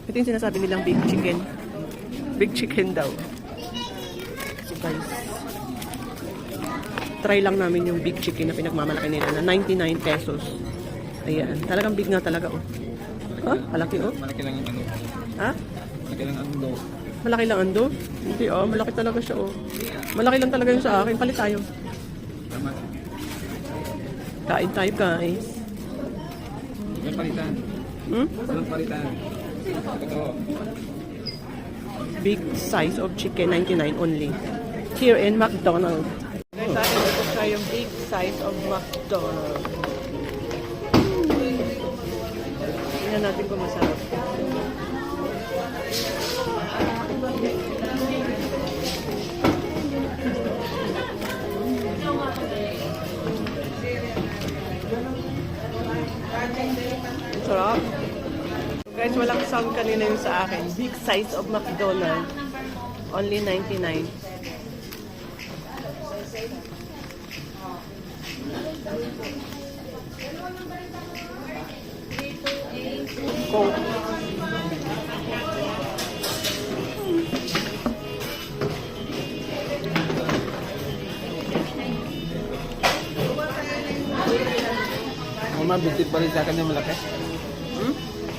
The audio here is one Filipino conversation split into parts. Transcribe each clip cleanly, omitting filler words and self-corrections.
Ito yung sinasabi nilang big chicken. Big chicken daw. So guys, try lang namin yung big chicken na pinagmamalaki nila na 99 pesos. Ayan. Talagang big nga talaga, oh. Ha? Malaki, oh. Malaki lang yung ano. Ha? Malaki lang ang ando. Malaki lang ando? Hindi, oh. Malaki talaga siya, oh. Malaki lang talaga yung sa akin. Palit tayo. Tama. Kain tayo, guys. Walang palitan. Walang palitan. Ito. Big size of chicken, 99 only. Here in McDonald's. Guys, sa akin ito siya yung big size of McDonald's. Tingnan natin kung masarap. Sarap. Guys, walang sound kanina yung sa akin. Big size of McDonald's. Only 99. Coke. Mama, bitin pa rin sa akin yung malaki.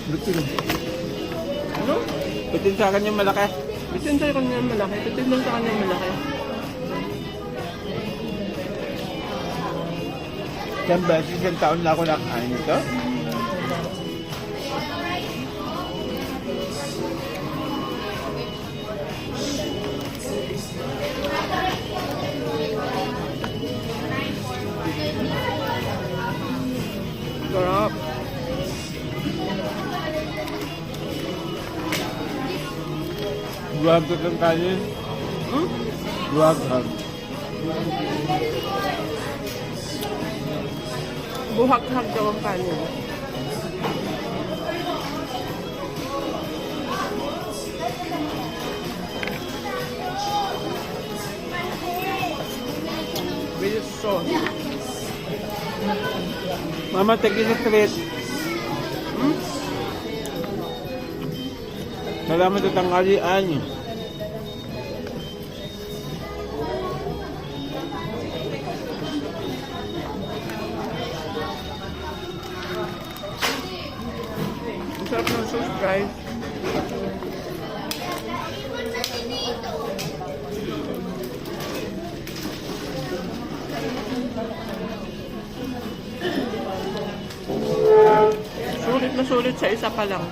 Bitin. Ano? Bitin sa akin yung malaki. Bitin sa kanya yung malaki. Bitin lang sa kanya yung malaki. Isang beses, isang taon na ako nakain ito. Sarap. Buwag ko ng kanin. Buwag. Buhag-hag daw ang kanin. With sauce. Mama, take it straight. Salamat sa tanghalian. Ang sarap ng sauce, guys. Sulit na sulit sa isa pa lang.